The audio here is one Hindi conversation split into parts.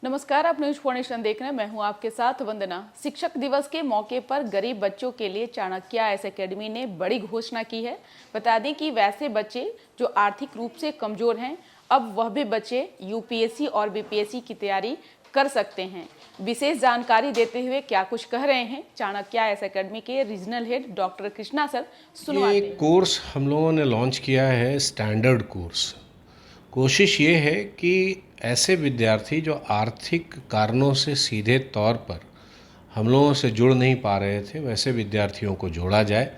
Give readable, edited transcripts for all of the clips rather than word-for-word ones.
नमस्कार, आप न्यूज फॉर्नेशन देख रहे हैं। मैं हूं आपके साथ वंदना। शिक्षक दिवस के मौके पर गरीब बच्चों के लिए चाणक्य आईएएस एकेडमी ने बड़ी घोषणा की है। बता दें कि वैसे बच्चे जो आर्थिक रूप से कमजोर हैं, अब वह भी बच्चे यूपीएससी और बीपीएससी की तैयारी कर सकते हैं। विशेष जानकारी देते हुए क्या कुछ कह रहे हैं चाणक्य आईएएस एकेडमी के regional head doctor Krishna sir, सुनवाते हैं। ये कोर्स हम लोगों ने लॉन्च किया है, स्टैंडर्ड कोर्स। कोशिश ये है कि ऐसे विद्यार्थी जो आर्थिक कारणों से सीधे तौर पर हम लोगों से जुड़ नहीं पा रहे थे, वैसे विद्यार्थियों को जोड़ा जाए।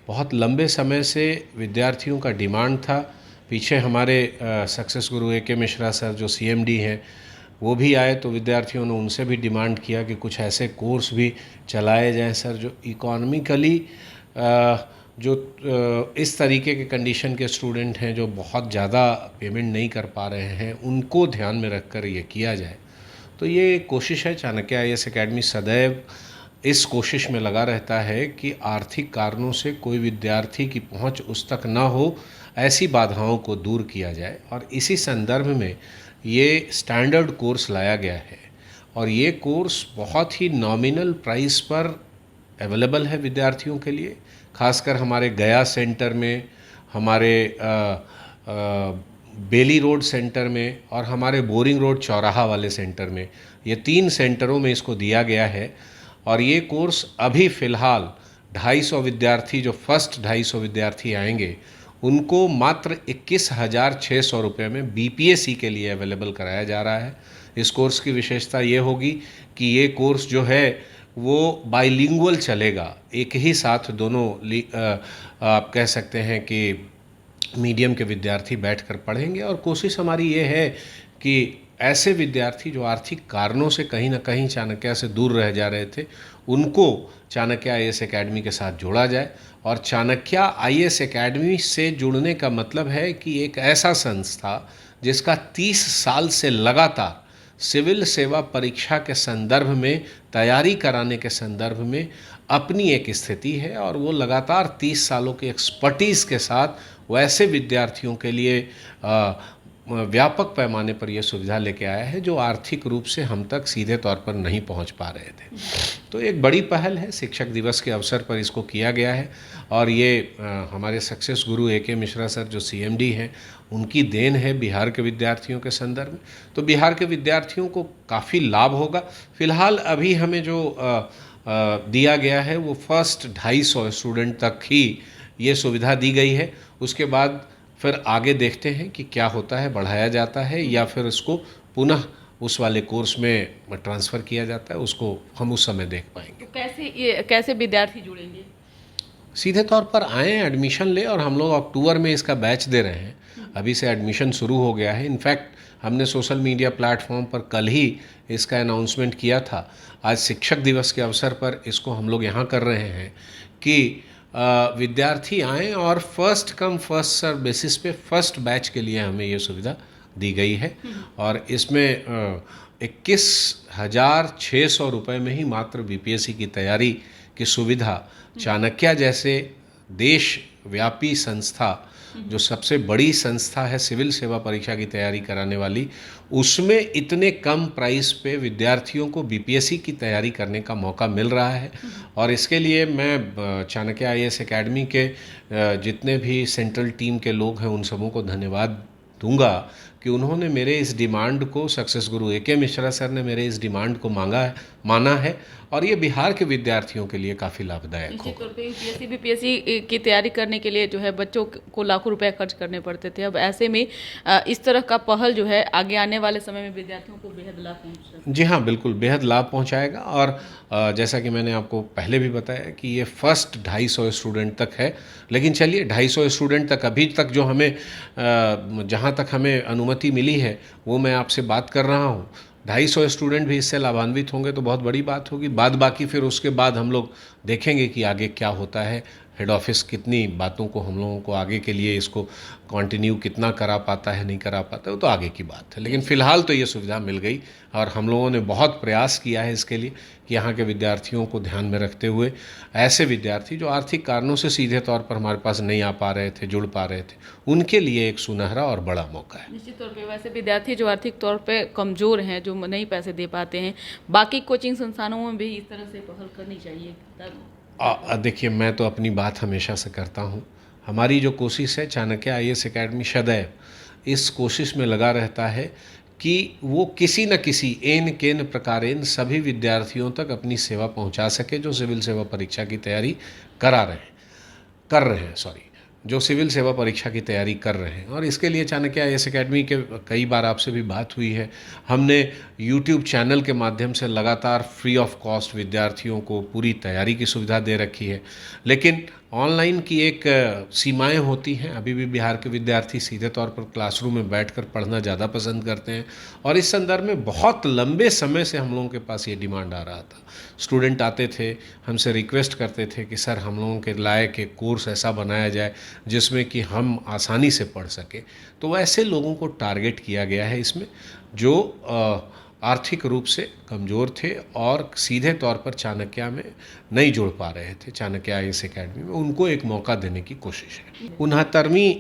बहुत लंबे समय से विद्यार्थियों का डिमांड था। पीछे हमारे सक्सेस गुरु ए.के. मिश्रा सर जो सीएमडी हैं, वो भी आए तो विद्यार्थियों ने उनसे भी डिमांड किया कि कुछ ऐसे कोर्स भी चलाए जाएं सर जो इकोनॉमिकली जो इस तरीके के कंडीशन के स्टूडेंट हैं जो बहुत ज़्यादा पेमेंट नहीं कर पा रहे हैं, उनको ध्यान में रखकर ये किया जाए। तो ये कोशिश है। चाणक्य आईएएस एकेडमी सदैव इस कोशिश में लगा रहता है कि आर्थिक कारणों से कोई विद्यार्थी की पहुंच उस तक ना हो, ऐसी बाधाओं को दूर किया जाए। और इसी संदर्भ में ये स्टैंडर्ड कोर्स लाया गया है और ये कोर्स बहुत ही नॉमिनल प्राइस पर अवेलेबल है विद्यार्थियों के लिए। खासकर हमारे गया सेंटर में, हमारे बेली रोड सेंटर में और हमारे बोरिंग रोड चौराहा वाले सेंटर में, ये 3 सेंटरों में इसको दिया गया है। और ये कोर्स अभी फ़िलहाल 250 विद्यार्थी, जो फर्स्ट 250 विद्यार्थी आएंगे, उनको मात्र 21,600 रुपये में बीपीएससी के लिए अवेलेबल कराया जा रहा है। इस कोर्स की विशेषता ये होगी कि ये कोर्स जो है वो बाइलिंगुअल चलेगा। एक ही साथ दोनों आप कह सकते हैं कि मीडियम के विद्यार्थी बैठकर पढ़ेंगे। और कोशिश हमारी ये है कि ऐसे विद्यार्थी जो आर्थिक कारणों से कहीं ना कहीं चाणक्य से दूर रह जा रहे थे, उनको चाणक्य आईएएस एकेडमी के साथ जोड़ा जाए। और चाणक्य आईएएस एकेडमी से जुड़ने का मतलब है कि एक ऐसा संस्था जिसका 30 साल से लगातार सिविल सेवा परीक्षा के संदर्भ में, तैयारी कराने के संदर्भ में अपनी एक स्थिति है, और वो लगातार 30 सालों की एक्सपर्टीज़ के साथ वैसे विद्यार्थियों के लिए व्यापक पैमाने पर यह सुविधा लेके आया है जो आर्थिक रूप से हम तक सीधे तौर पर नहीं पहुंच पा रहे थे। तो एक बड़ी पहल है, शिक्षक दिवस के अवसर पर इसको किया गया है। और ये हमारे सक्सेस गुरु ए.के. मिश्रा सर जो सीएमडी हैं, उनकी देन है बिहार के विद्यार्थियों के संदर्भ में। तो बिहार के विद्यार्थियों को काफ़ी लाभ होगा। फ़िलहाल अभी हमें जो दिया गया है वो फर्स्ट 250 स्टूडेंट तक ही ये सुविधा दी गई है। उसके बाद फिर आगे देखते हैं कि क्या होता है, बढ़ाया जाता है या फिर इसको पुनः उस वाले कोर्स में ट्रांसफ़र किया जाता है, उसको हम उस समय देख पाएंगे। तो कैसे विद्यार्थी जुड़ेंगे? सीधे तौर पर आएँ, एडमिशन ले, और हम लोग अक्टूबर में इसका बैच दे रहे हैं। अभी से एडमिशन शुरू हो गया है। इनफैक्ट हमने सोशल मीडिया प्लेटफॉर्म पर कल ही इसका अनाउंसमेंट किया था। आज शिक्षक दिवस के अवसर पर इसको हम लोग यहाँ कर रहे हैं कि विद्यार्थी आएँ और first come first serve basis पे फर्स्ट बैच के लिए हमें ये सुविधा दी गई है। और इसमें 21,600 रुपये में ही मात्र बीपीएससी की तैयारी की सुविधा चाणक्य जैसे देशव्यापी संस्था, जो सबसे बड़ी संस्था है सिविल सेवा परीक्षा की तैयारी कराने वाली, उसमें इतने कम प्राइस पे विद्यार्थियों को बीपीएससी की तैयारी करने का मौका मिल रहा है। और इसके लिए मैं चाणक्य आईएएस एकेडमी के जितने भी सेंट्रल टीम के लोग हैं उन सबों को धन्यवाद दूंगा कि उन्होंने मेरे इस डिमांड को, सक्सेस गुरु ए.के. मिश्रा सर ने मेरे इस डिमांड को माना है। और ये बिहार के विद्यार्थियों के लिए काफ़ी लाभदायक होगा। यूपीएससी बीपीएससी की तैयारी करने के लिए जो है बच्चों को लाखों रुपए खर्च करने पड़ते थे। अब ऐसे में इस तरह का पहल जो है आगे आने वाले समय में विद्यार्थियों को बेहद लाभ पहुँच। जी हाँ, बिल्कुल बेहद लाभ पहुंचाएगा। और जैसा कि मैंने आपको पहले भी बताया कि ये फर्स्ट 250 स्टूडेंट तक है। लेकिन चलिए 250 स्टूडेंट तक अभी तक जो हमें जहाँ तक हमें अनुमति मिली है वो मैं आपसे बात कर रहा हूँ। 250 स्टूडेंट भी इससे लाभान्वित होंगे तो बहुत बड़ी बात होगी। बाकी फिर उसके बाद हम लोग देखेंगे कि आगे क्या होता है। हेड ऑफिस कितनी बातों को हम लोगों को आगे के लिए इसको कंटिन्यू कितना करा पाता है नहीं करा पाता है वो तो आगे की बात है, लेकिन फ़िलहाल तो ये सुविधा मिल गई और हम लोगों ने बहुत प्रयास किया है इसके लिए कि यहाँ के विद्यार्थियों को ध्यान में रखते हुए ऐसे विद्यार्थी जो आर्थिक कारणों से सीधे तौर पर हमारे पास नहीं आ पा रहे थे, जुड़ पा रहे थे, उनके लिए एक सुनहरा और बड़ा मौका है। निश्चित तौर पे वैसे विद्यार्थी जो आर्थिक तौर पे कमज़ोर हैं, जो नहीं पैसे दे पाते हैं, बाकी कोचिंग संस्थानों में भी इस तरह से पहल करनी चाहिए देखिए, मैं तो अपनी बात हमेशा से करता हूँ। हमारी जो कोशिश है, चाणक्य IAS एकेडमी सदैव इस कोशिश में लगा रहता है कि वो किसी न किसी एन केन प्रकारेण सभी विद्यार्थियों तक अपनी सेवा पहुंचा सके जो सिविल सेवा परीक्षा की तैयारी कर रहे हैं जो सिविल सेवा परीक्षा की तैयारी कर रहे हैं। और इसके लिए चाणक्य IAS एकेडमी के कई बार आपसे भी बात हुई है। हमने YouTube चैनल के माध्यम से लगातार फ्री ऑफ कॉस्ट विद्यार्थियों को पूरी तैयारी की सुविधा दे रखी है, लेकिन ऑनलाइन की एक सीमाएं होती हैं। अभी भी बिहार के विद्यार्थी सीधे तौर पर क्लासरूम में बैठकर पढ़ना ज़्यादा पसंद करते हैं और इस संदर्भ में बहुत लंबे समय से हम लोगों के पास ये डिमांड आ रहा था। स्टूडेंट आते थे, हमसे रिक्वेस्ट करते थे कि सर हम लोगों के लायक एक कोर्स ऐसा बनाया जाए जिसमें कि हम आसानी से पढ़ सकें। तो ऐसे लोगों को टारगेट किया गया है इसमें जो आर्थिक रूप से कमज़ोर थे और सीधे तौर पर चाणक्य में नहीं जुड़ पा रहे थे, चाणक्य IAS एकेडमी में, उनको एक मौका देने की कोशिश है। 69वीं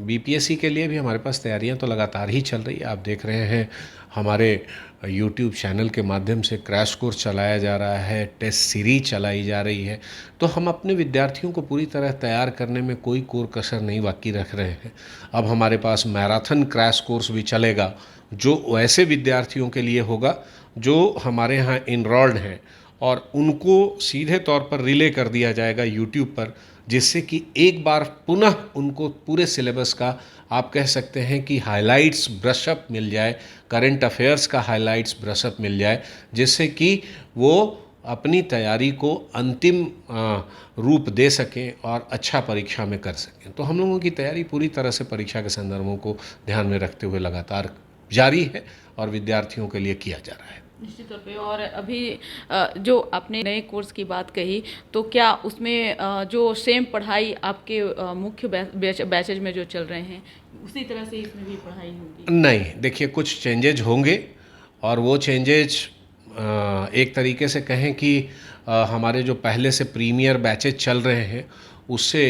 BPSC के लिए भी हमारे पास तैयारियां तो लगातार ही चल रही है। आप देख रहे हैं हमारे YouTube चैनल के माध्यम से क्रैश कोर्स चलाया जा रहा है, टेस्ट सीरीज चलाई जा रही है। तो हम अपने विद्यार्थियों को पूरी तरह तैयार करने में कोई कोर कसर नहीं बाकी रख रहे हैं। अब हमारे पास मैराथन क्रैश कोर्स भी चलेगा जो ऐसे विद्यार्थियों के लिए होगा जो हमारे यहाँ इनरोल्ड हैं और उनको सीधे तौर पर रिले कर दिया जाएगा YouTube पर, जिससे कि एक बार पुनः उनको पूरे सिलेबस का आप कह सकते हैं कि हाइलाइट्स ब्रशअप मिल जाए, करंट अफेयर्स का हाइलाइट्स ब्रशअप मिल जाए, जिससे कि वो अपनी तैयारी को अंतिम रूप दे सकें और अच्छा परीक्षा में कर सकें। तो हम लोगों की तैयारी पूरी तरह से परीक्षा के संदर्भों को ध्यान में रखते हुए लगातार जारी है और विद्यार्थियों के लिए किया जा रहा है। निश्चित तौर पे। और अभी जो आपने नए कोर्स की बात कही, तो क्या उसमें जो सेम पढ़ाई आपके मुख्य बैचेज में जो चल रहे हैं उसी तरह से इसमें भी पढ़ाई होगी? नहीं, देखिए कुछ चेंजेज होंगे और वो चेंजेज एक तरीके से कहें कि हमारे जो पहले से प्रीमियर बैचेज चल रहे हैं उससे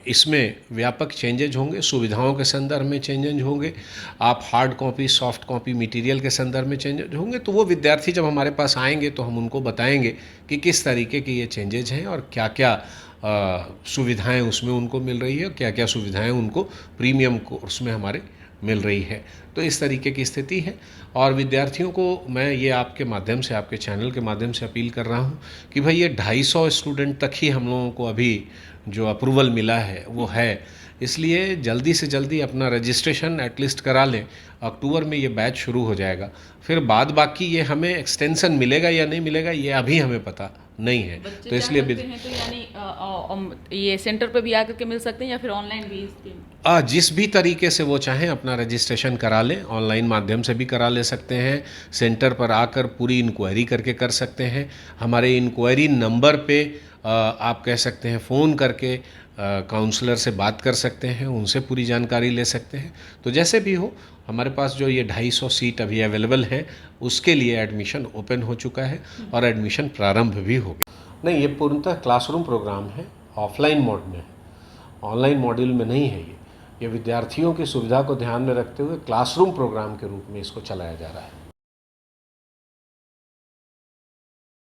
इसमें व्यापक चेंजेज होंगे। सुविधाओं के संदर्भ में चेंजेज होंगे, आप hard copy soft copy material के संदर्भ में चेंजेज होंगे। तो वो विद्यार्थी जब हमारे पास आएंगे तो हम उनको बताएंगे कि किस तरीके के ये चेंजेज हैं और क्या क्या सुविधाएं उसमें उनको मिल रही है और क्या क्या सुविधाएं उनको प्रीमियम कोर्स में हमारे मिल रही है। तो इस तरीके की स्थिति है और विद्यार्थियों को मैं ये आपके माध्यम से, आपके चैनल के माध्यम से अपील कर रहा हूँ कि भाई ये 250 स्टूडेंट तक ही हम लोगों को अभी जो अप्रूवल मिला है वो है, इसलिए जल्दी से जल्दी अपना रजिस्ट्रेशन एटलीस्ट करा लें। अक्टूबर में ये बैच शुरू हो जाएगा, फिर बाद बाकी ये हमें एक्सटेंशन मिलेगा या नहीं मिलेगा ये अभी हमें पता नहीं है। तो इसलिए तो यानी ये सेंटर पे भी आकर के मिल सकते हैं या फिर ऑनलाइन भी इसके? जिस भी तरीके से वो चाहें अपना रजिस्ट्रेशन करा लें, ऑनलाइन माध्यम से भी करा ले सकते हैं, सेंटर पर आकर पूरी इंक्वायरी करके कर सकते हैं। हमारे इंक्वायरी नंबर पे आप कह सकते हैं फ़ोन करके काउंसलर से बात कर सकते हैं, उनसे पूरी जानकारी ले सकते हैं। तो जैसे भी हो, हमारे पास जो ये 250 सीट अभी अवेलेबल है उसके लिए एडमिशन ओपन हो चुका है और एडमिशन प्रारंभ भी हो गया। नहीं, ये पूर्णतः क्लासरूम प्रोग्राम है, ऑफलाइन मोड में है, ऑनलाइन मॉड्यूल में नहीं है। ये विद्यार्थियों की सुविधा को ध्यान में रखते हुए क्लासरूम प्रोग्राम के रूप में इसको चलाया जा रहा है।